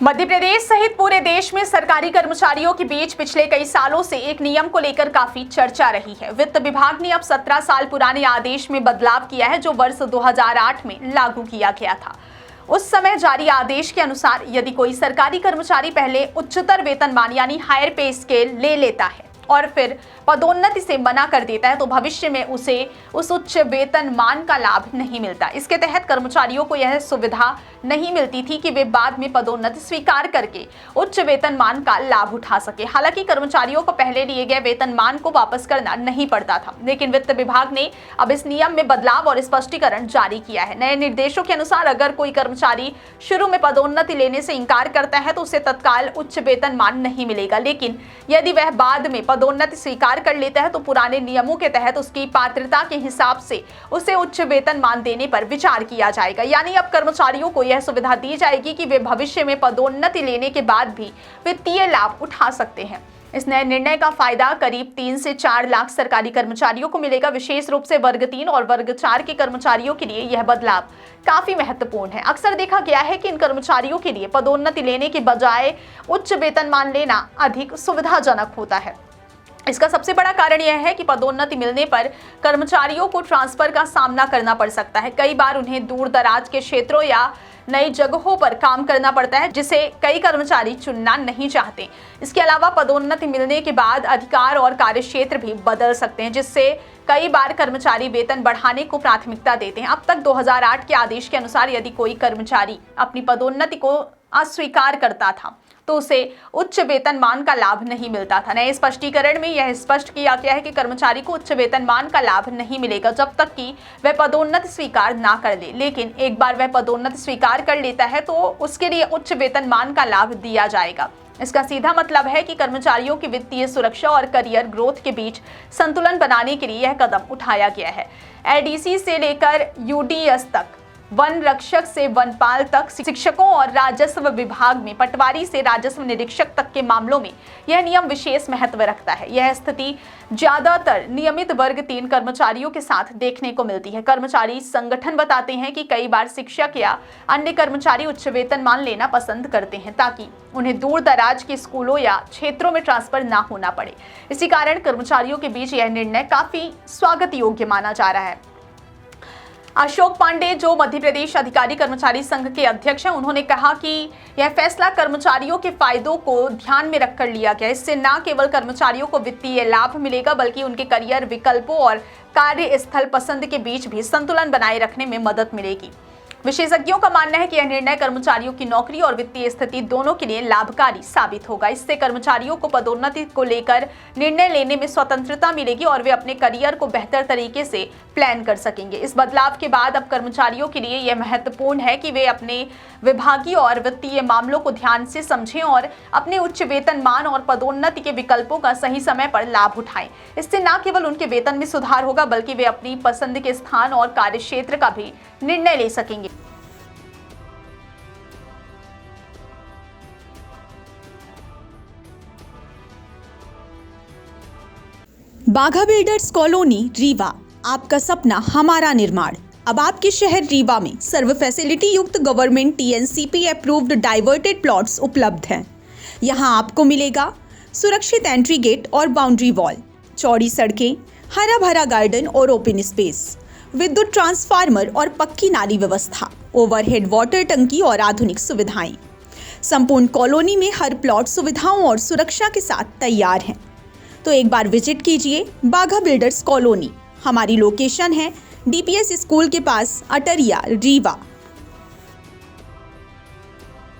मध्य प्रदेश सहित पूरे देश में सरकारी कर्मचारियों के बीच पिछले कई सालों से एक नियम को लेकर काफी चर्चा रही है। वित्त विभाग ने अब 17 साल पुराने आदेश में बदलाव किया है, जो वर्ष 2008 में लागू किया गया था। उस समय जारी आदेश के अनुसार यदि कोई सरकारी कर्मचारी पहले उच्चतर वेतनमान यानी हायर पे स्केल ले लेता है और फिर पदोन्नति से मना कर देता है तो भविष्य में उसे उस उच्च वेतनमान का लाभ नहीं मिलता। इसके तहत कर्मचारियों को यह सुविधा नहीं मिलती थी कि वे बाद में पदोन्नति स्वीकार करके उच्च वेतनमान का लाभ उठा सके। हालांकि कर्मचारियों को पहले लिए गए वेतनमान को वापस करना नहीं पड़ता था, लेकिन वित्त विभाग ने अब इस नियम में बदलाव और स्पष्टीकरण जारी किया है। नए निर्देशों के अनुसार अगर कोई कर्मचारी शुरू में पदोन्नति लेने से इंकार करता है तो उसे तत्काल उच्च वेतनमान नहीं मिलेगा, लेकिन यदि वह बाद में पदोन्नति स्वीकार कर लेता है तो पुराने नियमों के तहत उसकी पात्रता के हिसाब से उसे उच्च वेतनमान देने पर विचार किया जाएगा। यानी अब कर्मचारियों को यह सुविधा दी जाएगी कि वे भविष्य में पदोन्नति लेने के बाद भी वित्तीय लाभ उठा सकते हैं। इस नए निर्णय का फायदा करीब 3 से 4 लाख सरकारी कर्मचारियों को मिलेगा। विशेष रूप से वर्ग 3 और वर्ग 4 के कर्मचारियों के लिए यह बदलाव काफी महत्वपूर्ण है। अक्सर देखा गया है कि इन कर्मचारियों के लिए पदोन्नति लेने के बजाय उच्च वेतनमान लेना अधिक सुविधाजनक होता है। इसका सबसे बड़ा कारण यह है कि पदोन्नति मिलने पर कर्मचारियों को ट्रांसफर का सामना करना पड़ सकता है। कई बार उन्हें दूर दराज के क्षेत्रों या नई जगहों पर काम करना पड़ता है, जिसे कई कर्मचारी चुनना नहीं चाहते। इसके अलावा पदोन्नति मिलने के बाद अधिकार और कार्यक्षेत्र भी बदल सकते हैं, जिससे कई बार कर्मचारी वेतन बढ़ाने को प्राथमिकता देते हैं। अब तक 2008 के आदेश के अनुसार यदि कोई कर्मचारी अपनी पदोन्नति को अस्वीकार करता था तो उसे उच्च वेतनमान का लाभ नहीं मिलता था। नए स्पष्टीकरण में यह स्पष्ट किया गया है कि कर्मचारी को उच्च वेतनमान का लाभ नहीं मिलेगा जब तक कि वह पदोन्नति स्वीकार ना कर ले, लेकिन एक बार वह पदोन्नति स्वीकार कर लेता है तो उसके लिए उच्च वेतनमान का लाभ दिया जाएगा। इसका सीधा मतलब है कि कर्मचारियों की वित्तीय सुरक्षा और करियर ग्रोथ के बीच संतुलन बनाने के लिए यह कदम उठाया गया है। एडीसी से लेकर यूडीएस तक, वन रक्षक से वनपाल तक, शिक्षकों और राजस्व विभाग में पटवारी से राजस्व निरीक्षक तक के मामलों में यह नियम विशेष महत्व रखता है। यह स्थिति ज्यादातर नियमित वर्ग 3 कर्मचारियों के साथ देखने को मिलती है। कर्मचारी संगठन बताते हैं कि कई बार शिक्षक या अन्य कर्मचारी उच्च वेतनमान लेना पसंद करते हैं ताकि उन्हें दूर दराज के स्कूलों या क्षेत्रों में ट्रांसफर ना होना पड़े। इसी कारण कर्मचारियों के बीच यह निर्णय काफी स्वागत योग्य माना जा रहा है। अशोक पांडे, जो मध्य प्रदेश अधिकारी कर्मचारी संघ के अध्यक्ष हैं, उन्होंने कहा कि यह फैसला कर्मचारियों के फायदों को ध्यान में रखकर लिया गया। इससे न केवल कर्मचारियों को वित्तीय लाभ मिलेगा बल्कि उनके करियर विकल्पों और कार्यस्थल पसंद के बीच भी संतुलन बनाए रखने में मदद मिलेगी। विशेषज्ञों का मानना है कि यह निर्णय कर्मचारियों की नौकरी और वित्तीय स्थिति दोनों के लिए लाभकारी साबित होगा। इससे कर्मचारियों को पदोन्नति को लेकर निर्णय लेने में स्वतंत्रता मिलेगी और वे अपने करियर को बेहतर तरीके से प्लान कर सकेंगे। इस बदलाव के बाद अब कर्मचारियों के लिए यह महत्वपूर्ण है कि वे अपने विभागीय और वित्तीय मामलों को ध्यान से समझें और अपने उच्च वेतनमान और पदोन्नति के विकल्पों का सही समय पर लाभ उठाएं। इससे न केवल उनके वेतन में सुधार होगा बल्कि वे अपनी पसंद के स्थान और कार्यक्षेत्र का भी निर्णय ले सकेंगे। बाघा बिल्डर्स कॉलोनी रीवा, आपका सपना हमारा निर्माण। अब आपके शहर रीवा में सर्व फैसिलिटी युक्त government TNCP approved diverted plots उपलब्ध हैं। यहां आपको मिलेगा सुरक्षित एंट्री गेट और बाउंड्री वॉल, चौड़ी सड़कें, हरा भरा गार्डन और ओपन स्पेस, विद्युत ट्रांसफार्मर और पक्की नाली व्यवस्था, ओवरहेड वाटर टंकी और आधुनिक सुविधाएं। संपूर्ण कॉलोनी में हर प्लॉट सुविधाओं और सुरक्षा के साथ तैयार है। तो एक बार विजिट कीजिए बाघा बिल्डर्स कॉलोनी। हमारी लोकेशन है डीपीएस स्कूल के पास, अटरिया, रीवा।